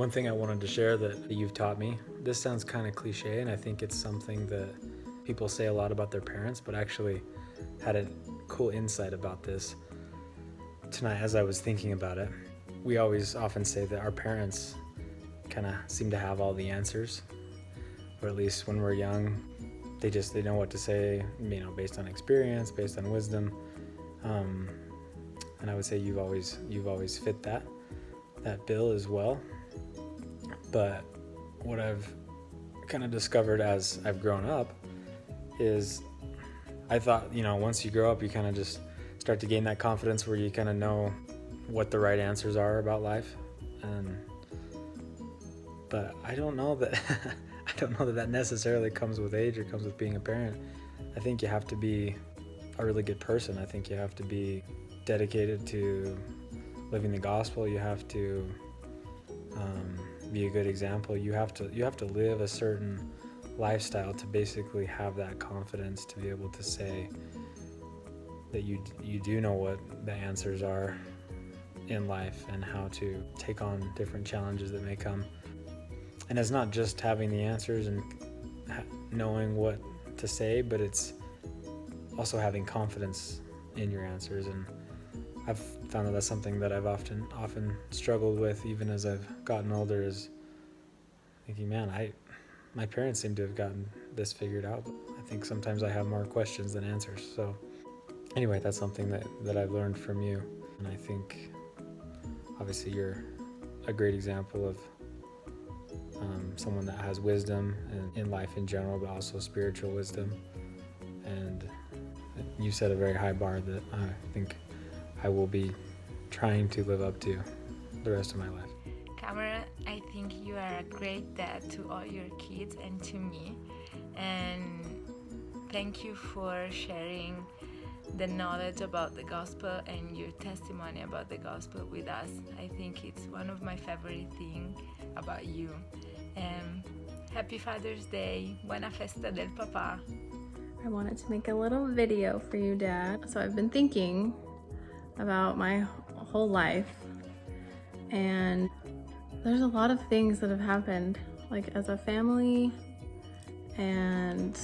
One thing I wanted to share that you've taught me, this sounds kind of cliche, and I think it's something that people say a lot about their parents, but actually had a cool insight about this tonight as I was thinking about it. We always often say that our parents kind of seem to have all the answers, or at least when we're young, they know what to say, based on experience, based on wisdom. And I would say you've always fit that bill as well. But what I've kind of discovered as I've grown up is I thought, once you grow up, you kind of just start to gain that confidence where you kind of know what the right answers are about life. But I don't know that that necessarily comes with age or comes with being a parent. I think you have to be a really good person. I think you have to be dedicated to living the gospel. You have to be a good example. You have to live a certain lifestyle to basically have that confidence to be able to say that you do know what the answers are in life and how to take on different challenges that may come. And it's not just having the answers and knowing what to say, but it's also having confidence in your answers. And I've found that that's something that I've often struggled with, even as I've gotten older, is thinking, man, my parents seem to have gotten this figured out. I think sometimes I have more questions than answers. So anyway, that's something that I've learned from you. And I think obviously you're a great example of someone that has wisdom in life in general, but also spiritual wisdom. And you set a very high bar that I think I will be trying to live up to the rest of my life. Cameron, I think you are a great dad to all your kids and to me. And thank you for sharing the knowledge about the gospel and your testimony about the gospel with us. I think it's one of my favorite things about you. Happy Father's Day. Buena festa del papá. I wanted to make a little video for you, Dad. So I've been thinking about my whole life, and there's a lot of things that have happened, like as a family, and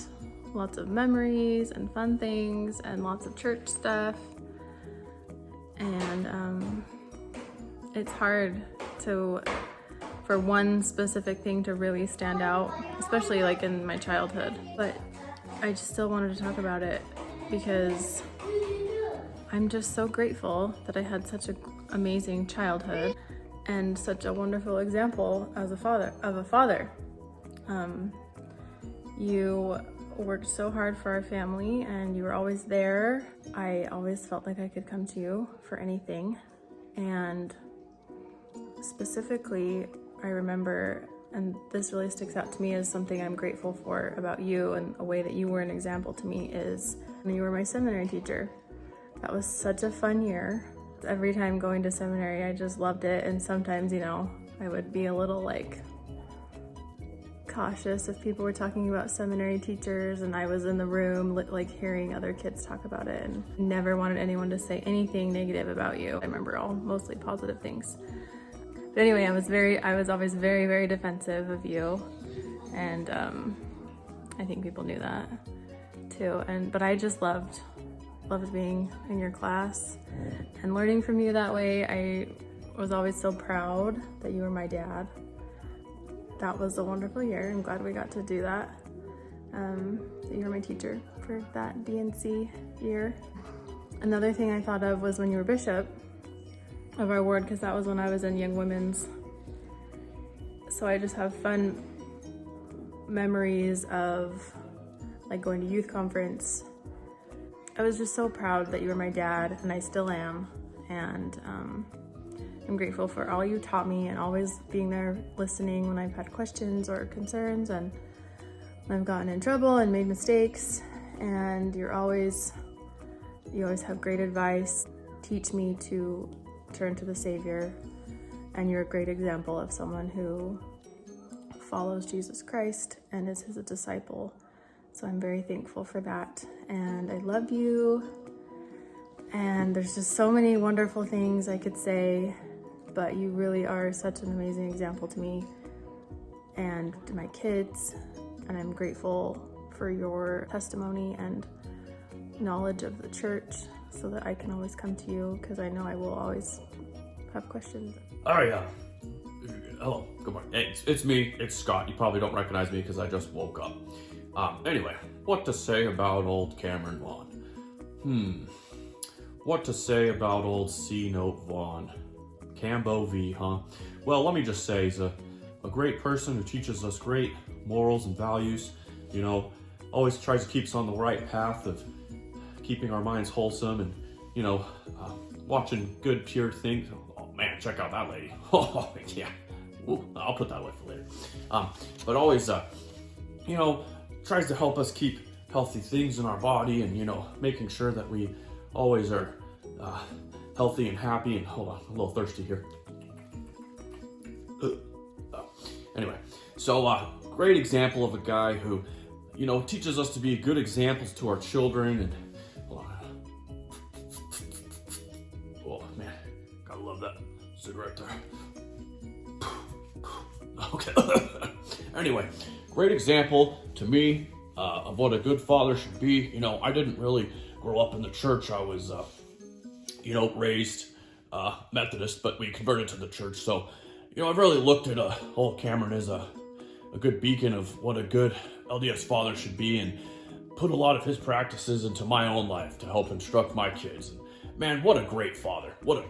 lots of memories and fun things and lots of church stuff. And it's hard for one specific thing to really stand out, especially like in my childhood. But I just still wanted to talk about it because I'm just so grateful that I had such an amazing childhood and such a wonderful example as a father. You worked so hard for our family and you were always there. I always felt like I could come to you for anything. And specifically, I remember, and this really sticks out to me as something I'm grateful for about you, and a way that you were an example to me is when you were my seminary teacher. That was such a fun year. Every time going to seminary, I just loved it. And sometimes, I would be a little cautious if people were talking about seminary teachers and I was in the room hearing other kids talk about it, and never wanted anyone to say anything negative about you. I remember all mostly positive things. But anyway, I was always very, very defensive of you, and I think people knew that too. But I just loved being in your class and learning from you that way. I was always so proud that you were my dad. That was a wonderful year. I'm glad we got to do that. That you were my teacher for that D&C year. Another thing I thought of was when you were bishop of our ward, because that was when I was in Young Women's. So I just have fun memories of going to youth conference. I was just so proud that you were my dad, and I still am. And I'm grateful for all you taught me and always being there listening when I've had questions or concerns and when I've gotten in trouble and made mistakes. And you always have great advice. Teach me to turn to the Savior, and you're a great example of someone who follows Jesus Christ and is his disciple. So I'm very thankful for that, and I love you. And there's just so many wonderful things I could say but you really are such an amazing example to me and to my kids, and I'm grateful for your testimony and knowledge of the church so that I can always come to you, because I know I will always have questions. Oh yeah. Hello, good morning. Hey, it's me, it's Scott. You probably don't recognize me because I just woke up. Anyway, what to say about old Cameron Vaughn? What to say about old C-Note Vaughn? Cambo V, huh? Well, let me just say he's a great person who teaches us great morals and values. You know, always tries to keep us on the right path of keeping our minds wholesome and, you know, watching good, pure things. Oh man, check out that lady. Oh yeah. Ooh, I'll put that away for later. But always, you know, tries to help us keep healthy things in our body, and, you know, making sure that we always are healthy and happy. And hold on, I'm a little thirsty here. Anyway, so great example of a guy who, you know, teaches us to be good examples to our children. And hold on. Oh man, gotta love that cigarette there. Okay. Anyway, great example to me of what a good father should be. You know, I didn't really grow up in the church. I was, you know, raised Methodist, but we converted to the church. So, you know, I've really looked at old Cameron as a good beacon of what a good LDS father should be, and put a lot of his practices into my own life to help instruct my kids. Man, what a great father. What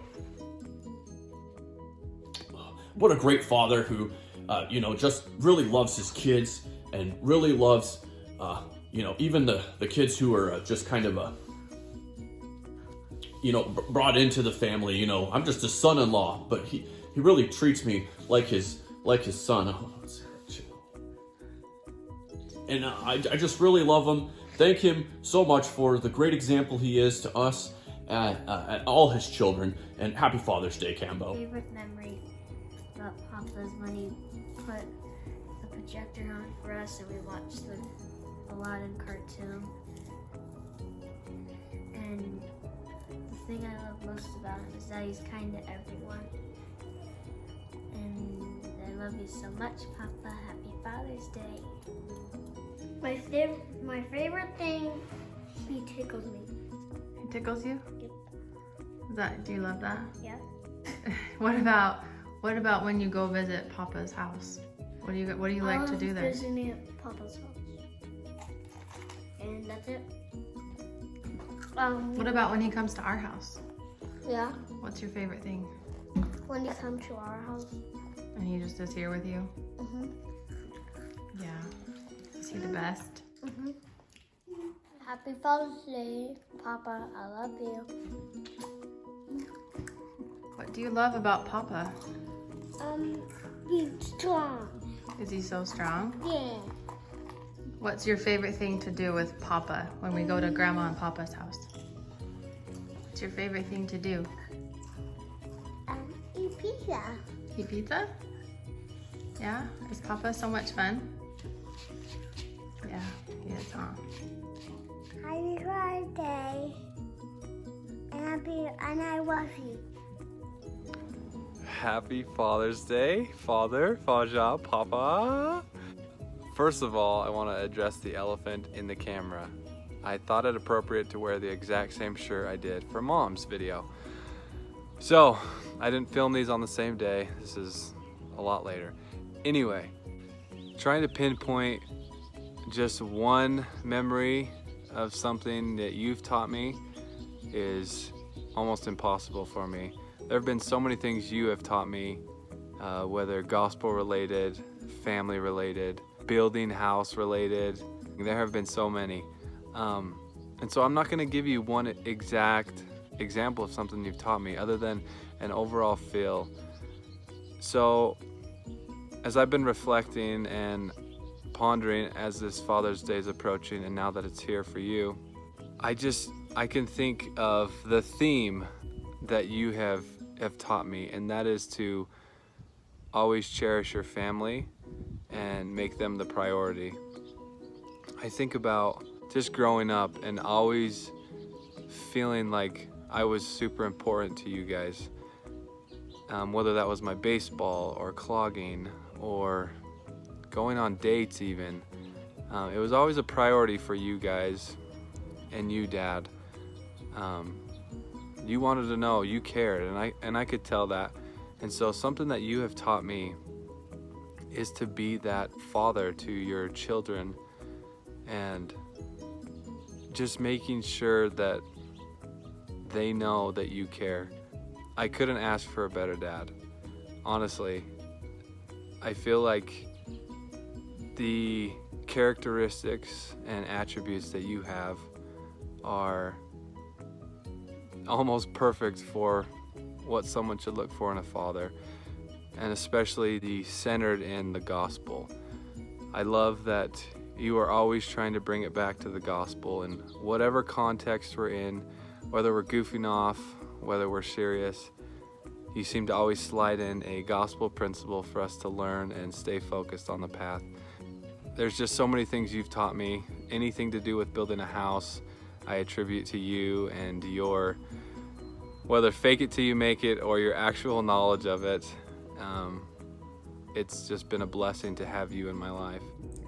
a great father who, you know, just really loves his kids, and really loves, you know, even the kids who are just kind of, you know, brought into the family. You know, I'm just a son-in-law, but he really treats me like his son. And I just really love him. Thank him so much for the great example he is to us and all his children. And happy Father's Day, Cambo. Favorite memory about Papa's when he put the projector on for us and we watched the Aladdin cartoon. And the thing I love most about him is that he's kind to everyone. And I love you so much, Papa. Happy Father's Day. My favorite thing, he tickles me. He tickles you? Yep. Do you love that? Yeah. What about when you go visit Papa's house? What do you like to do there? Visiting at Papa's house. And that's it. What about when he comes to our house? Yeah. What's your favorite thing? When you come to our house. And he just is here with you? Mhm. Yeah. Is he the best? Mhm. Happy Father's Day, Papa. I love you. What do you love about Papa? He's strong. Is he so strong? Yeah. What's your favorite thing to do with Papa when we go to Grandma and Papa's house? What's your favorite thing to do? Eat pizza. Eat pizza? Yeah? Is Papa so much fun? Yeah, he is, huh? Happy birthday. And I love you. Happy Father's Day, Father, Faja, Papa. First of all, I want to address the elephant in the camera. I thought it appropriate to wear the exact same shirt I did for Mom's video. So, I didn't film these on the same day. This is a lot later. Anyway, trying to pinpoint just one memory of something that you've taught me is almost impossible for me. There have been so many things you have taught me, whether gospel related, family related, building house related. There have been so many. And so I'm not gonna give you one exact example of something you've taught me other than an overall feel. So as I've been reflecting and pondering as this Father's Day is approaching, and now that it's here for you, I can think of the theme that you have taught me, and that is to always cherish your family and make them the priority. I think about just growing up and always feeling like I was super important to you guys. whether that was my baseball or clogging or going on dates even. It was always a priority for you guys and you, Dad. You wanted to know, you cared, and I could tell that. And so something that you have taught me is to be that father to your children, and just making sure that they know that you care. I couldn't ask for a better dad. Honestly, I feel like the characteristics and attributes that you have are almost perfect for what someone should look for in a father, and especially the centered in the gospel. I love that you are always trying to bring it back to the gospel in whatever context we're in, whether we're goofing off, whether we're serious. You seem to always slide in a gospel principle for us to learn and stay focused on the path. There's just so many things you've taught me. Anything to do with building a house, I attribute to you and your, whether fake it till you make it or your actual knowledge of it. It's just been a blessing to have you in my life.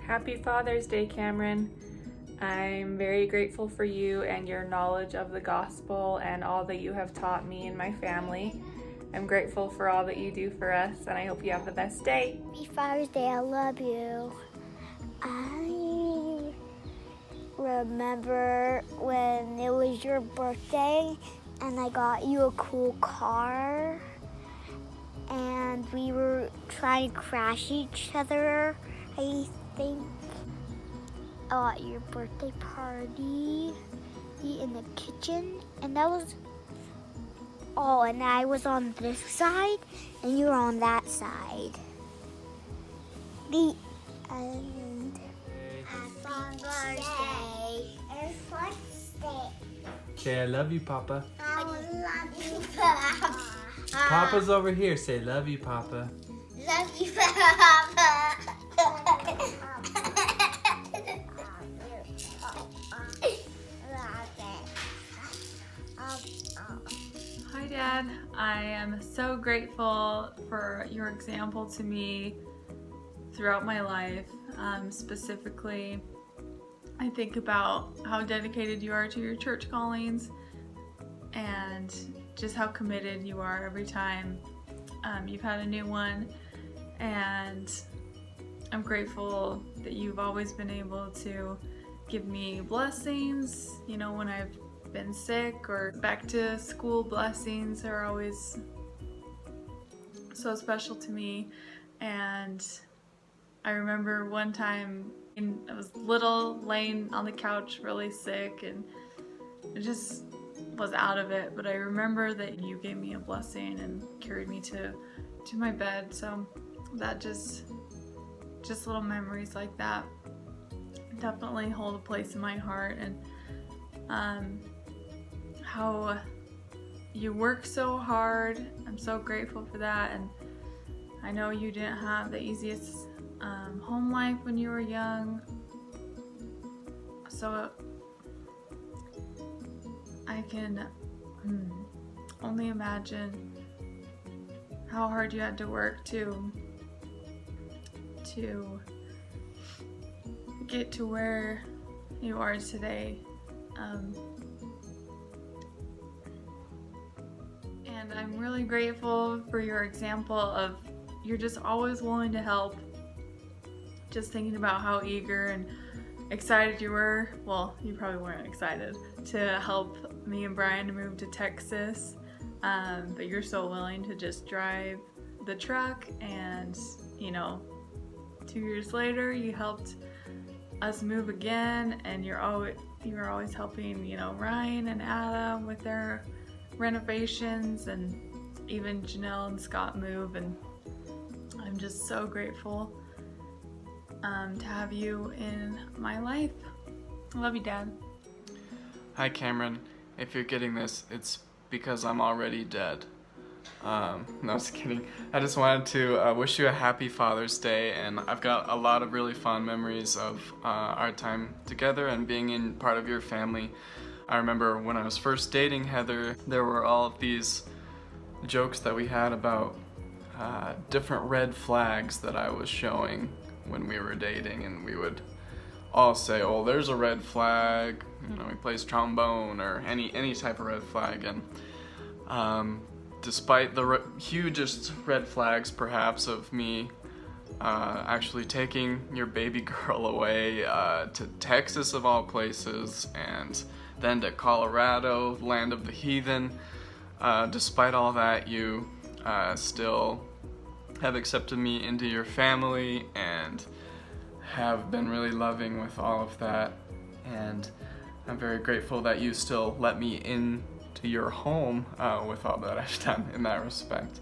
Happy Father's Day, Cameron. I'm very grateful for you and your knowledge of the gospel and all that you have taught me and my family. I'm grateful for all that you do for us, and I hope you have the best day. Happy Father's Day, I love you. I remember when it was your birthday and I got you a cool car and we were trying to crash each other, I think, at your birthday party in the kitchen, and that was all, and I was on this side and you were on that side. The end. Happy Father's Day. It's Father's Day. Say, I love you, Papa. I love you, Papa. Papa's over here. Say, love you, Papa. Love you, Papa. Hi, Dad. I am so grateful for your example to me throughout my life. Specifically, I think about how dedicated you are to your church callings and just how committed you are every time you've had a new one. And I'm grateful that you've always been able to give me blessings, you know, when I've been sick, or back to school blessings are always so special to me. And I remember one time I was little, laying on the couch really sick, and it just was out of it, but I remember that you gave me a blessing and carried me to my bed. So that just little memories like that definitely hold a place in my heart. And how you work so hard, I'm so grateful for that. And I know you didn't have the easiest home life when you were young, so I can only imagine how hard you had to work to get to where you are today. And I'm really grateful for your example of you're just always willing to help. Just thinking about how eager and excited you were, well, you probably weren't excited to help me and Brian to move to Texas, but you're so willing to just drive the truck. And you know, 2 years later you helped us move again, and you were always helping, you know, Ryan and Adam with their renovations, and even Janelle and Scott move. And I'm just so grateful to have you in my life. I love you, Dad. Hi, Cameron. If you're getting this, it's because I'm already dead. No, just kidding. I just wanted to wish you a happy Father's Day, and I've got a lot of really fond memories of our time together and being in part of your family. I remember when I was first dating Heather, there were all of these jokes that we had about different red flags that I was showing when we were dating, and we would all say, "Oh, there's a red flag." You know, he plays trombone or any type of red flag, and despite the hugest red flags, perhaps, of me actually taking your baby girl away to Texas of all places, and then to Colorado, land of the heathen. Despite all that, you still have accepted me into your family and have been really loving with all of that. And I'm very grateful that you still let me into your home with all that I've done in that respect.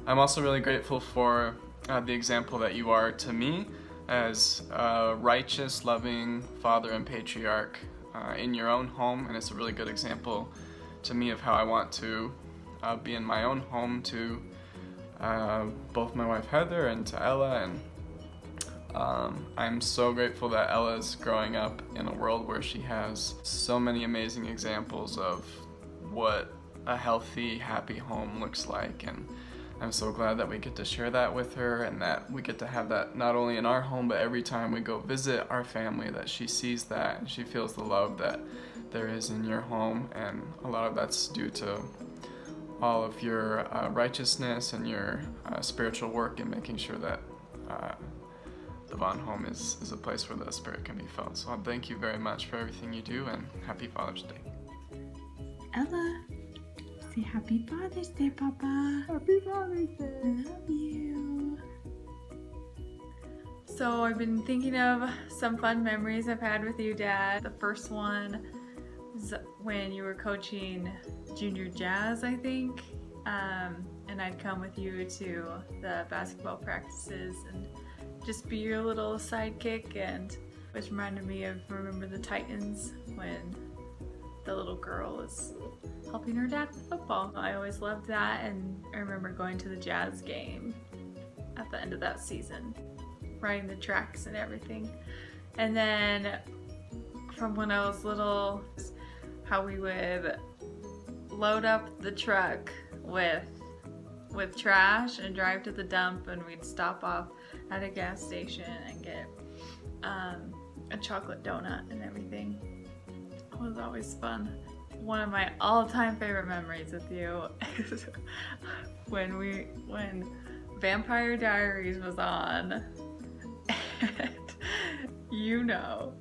I'm also really grateful for the example that you are to me as a righteous, loving father and patriarch in your own home, and it's a really good example to me of how I want to be in my own home to both my wife Heather and to Ella. And I'm so grateful that Ella's growing up in a world where she has so many amazing examples of what a healthy, happy home looks like, and I'm so glad that we get to share that with her, and that we get to have that not only in our home, but every time we go visit our family, that she sees that and she feels the love that there is in your home. And a lot of that's due to all of your righteousness and your spiritual work in making sure that the Vaughn home is a place where the Spirit can be felt. So thank you very much for everything you do, and happy Father's Day. Ella, say happy Father's Day, Papa. Happy Father's Day. Love you. So I've been thinking of some fun memories I've had with you, Dad. The first one was when you were coaching junior jazz, I think. And I'd come with you to the basketball practices and just be your little sidekick, and which reminded me of Remember the Titans, when the little girl was helping her dad with football. I always loved that, and I remember going to the Jazz game at the end of that season, riding the tracks and everything. And then from when I was little, how we would load up the truck with trash and drive to the dump, and we'd stop off at a gas station and get a chocolate donut and everything. It was always fun. One of my all-time favorite memories with you is when Vampire Diaries was on, and you know,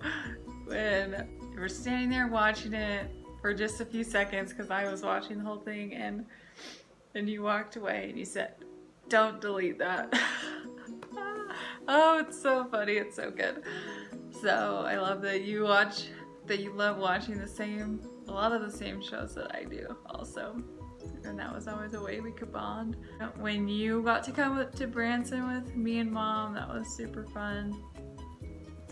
when you were standing there watching it for just a few seconds, because I was watching the whole thing, and you walked away and you said, "Don't delete that." Oh, it's so funny, it's so good. So I love that you love watching a lot of the same shows that I do also. And that was always a way we could bond. When you got to come up to Branson with me and Mom, that was super fun.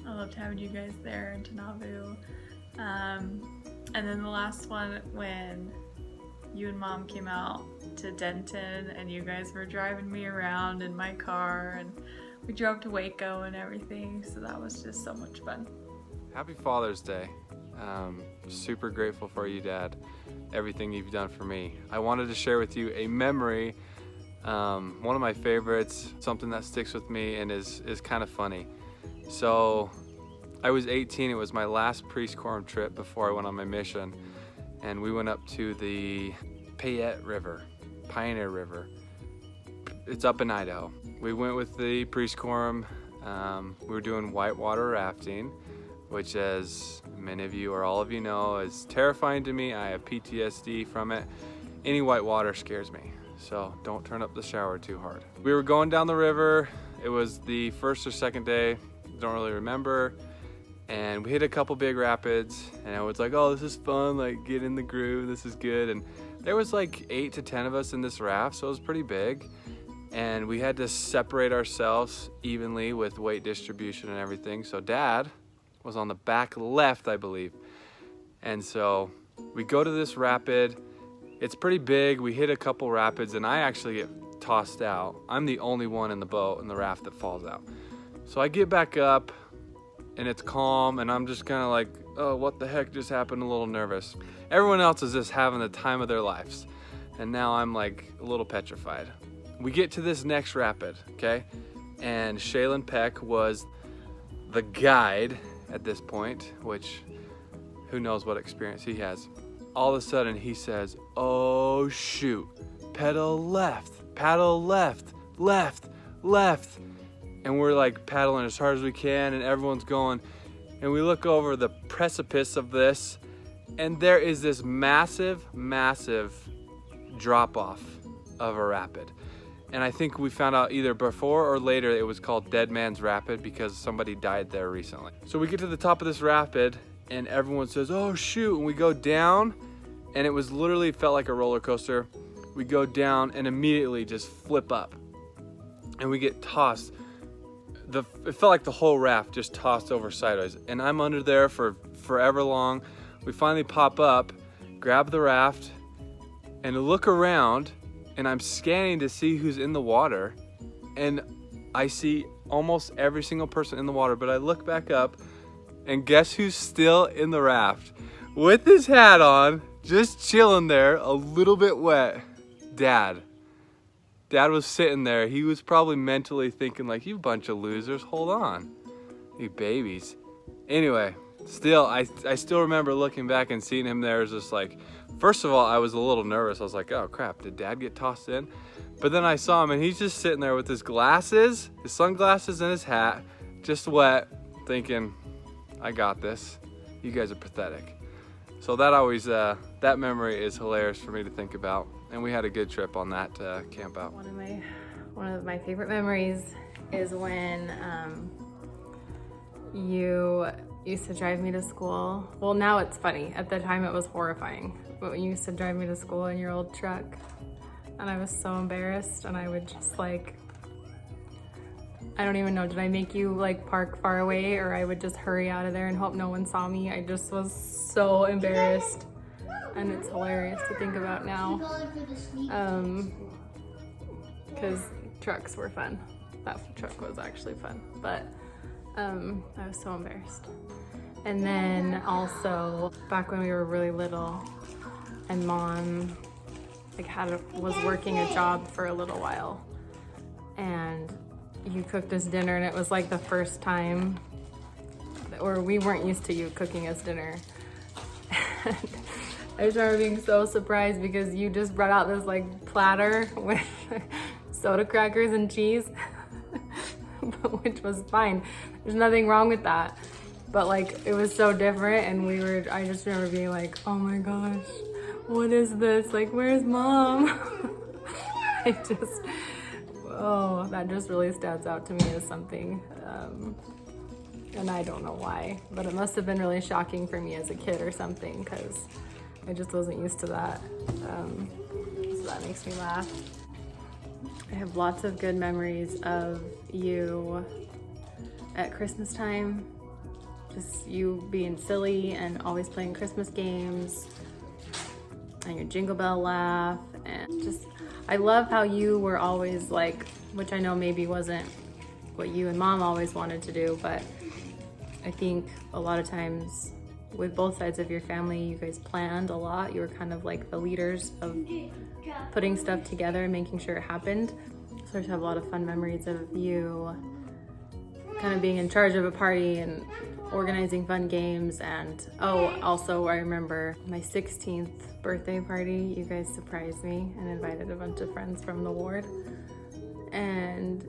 I loved having you guys there in Tanavu. And then the last one, when you and Mom came out to Denton and you guys were driving me around in my car, and we drove to Waco and everything, so that was just so much fun. Happy Father's Day. Super grateful for you, Dad. Everything you've done for me. I wanted to share with you a memory, one of my favorites, something that sticks with me and is kind of funny. So I was 18, it was my last Priest-Quorum trip before I went on my mission, and we went up to the Payette River, Pioneer River. It's up in Idaho. We went with the Priest-Quorum. We were doing whitewater rafting, which, as many of you or all of you know, is terrifying to me. I have PTSD from it. Any white water scares me, so don't turn up the shower too hard. We were going down the river. It was the first or second day, don't really remember. And we hit a couple big rapids, and I was like, oh, this is fun, like get in the groove, this is good. And there was like 8 to 10 of us in this raft, so it was pretty big. And we had to separate ourselves evenly with weight distribution and everything. So Dad was on the back left, I believe. And so we go to this rapid. It's pretty big. We hit a couple rapids, and I actually get tossed out. I'm the only one in the boat, in the raft, that falls out. So I get back up, and it's calm, and I'm just kind of like, oh, what the heck just happened? A little nervous. Everyone else is just having the time of their lives. And now I'm like a little petrified. We get to this next rapid, okay? And Shaylin Peck was the guide at this point, which who knows what experience he has. All of a sudden he says, oh shoot, pedal left, left. And we're like paddling as hard as we can and everyone's going. And we look over the precipice of this and there is this massive drop off of a rapid. And I think we found out either before or later it was called Dead Man's Rapid because somebody died there recently. So we get to the top of this rapid and everyone says, oh shoot, and we go down and it was literally felt like a roller coaster. We go down and immediately just flip up and we get tossed. It felt like the whole raft just tossed over sideways and I'm under there for forever long. We finally pop up, grab the raft and look around and I'm scanning to see who's in the water and I see almost every single person in the water, but I look back up and guess who's still in the raft with his hat on, just chilling there, a little bit wet? Dad. Dad was sitting there. He was probably mentally thinking like, you bunch of losers, hold on, you babies. Anyway, still, I still remember looking back and seeing him there. It was just like, first of all, I was a little nervous. I was like, oh crap, did Dad get tossed in? But then I saw him and he's just sitting there with his glasses, his sunglasses and his hat, just wet, thinking, I got this. You guys are pathetic. So that always, that memory is hilarious for me to think about. And we had a good trip on that camp out. One of my favorite memories is when you used to drive me to school. Well, now it's funny. At the time it was horrifying. But when you used to drive me to school in your old truck, and I was so embarrassed, and I would just like, I don't even know, did I make you like park far away, or I would just hurry out of there and hope no one saw me? I just was so embarrassed. And it's hilarious to think about now. Because trucks were fun. That truck was actually fun, but I was so embarrassed. And then also back when we were really little and Mom like was working a job for a little while and you cooked us dinner and it was like the first time, or we weren't used to you cooking us dinner. I just remember being so surprised because you just brought out this like platter with soda crackers and cheese, which was fine. There's nothing wrong with that. But like, it was so different and I just remember being like, oh my gosh, what is this? Like, where's Mom? That just really stands out to me as something. And I don't know why, but it must have been really shocking for me as a kid or something because I just wasn't used to that. So that makes me laugh. I have lots of good memories of you at Christmas time. Just you being silly and always playing Christmas games and your Jingle Bell laugh. And just, I love how you were always like, which I know maybe wasn't what you and Mom always wanted to do, but I think a lot of times with both sides of your family, you guys planned a lot. You were kind of like the leaders of putting stuff together and making sure it happened. So I just have a lot of fun memories of you kind of being in charge of a party and organizing fun games. And also I remember my 16th birthday party. You guys surprised me and invited a bunch of friends from the ward. And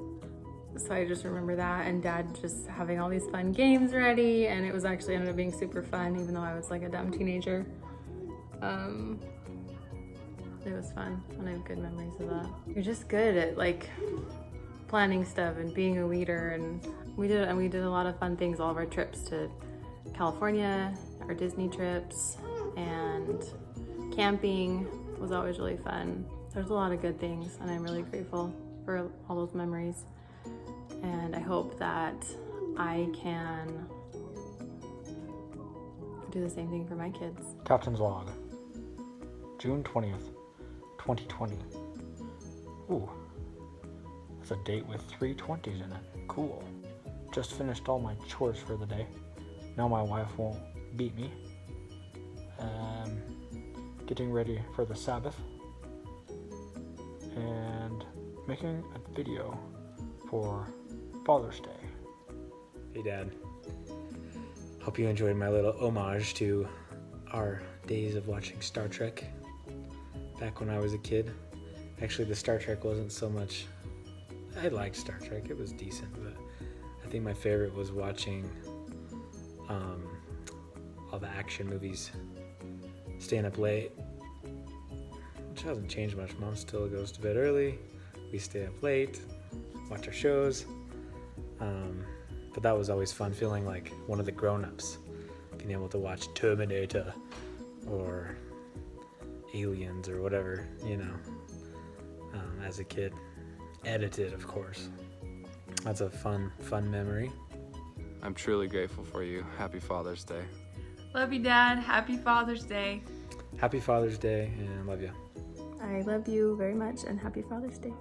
so I just remember that, and Dad just having all these fun games ready, and it was actually ended up being super fun, even though I was like a dumb teenager. It was fun, and I have good memories of that. You're just good at like planning stuff and being a leader, and we did a lot of fun things. All of our trips to California, our Disney trips, and camping was always really fun. There's a lot of good things, and I'm really grateful for all those memories. And I hope that I can do the same thing for my kids. Captain's log, June 20th, 2020. Ooh, that's a date with 3 20s in it. Cool. Just finished all my chores for the day. Now my wife won't beat me. Getting ready for the Sabbath. and making a video for Father's Day. Hey Dad, hope you enjoyed my little homage to our days of watching Star Trek back when I was a kid. Actually, the Star Trek wasn't so much, I liked Star Trek, it was decent, but I think my favorite was watching all the action movies, staying up late, which hasn't changed much. Mom still goes to bed early, we stay up late, watch our shows, but that was always fun, feeling like one of the grown-ups, being able to watch Terminator or Aliens or whatever, you know, as a kid. Edited, of course. That's a fun memory. I'm truly grateful for you. Happy Father's Day. Love you, Dad. Happy Father's Day. Happy Father's Day, and love you. I love you very much, and happy Father's Day.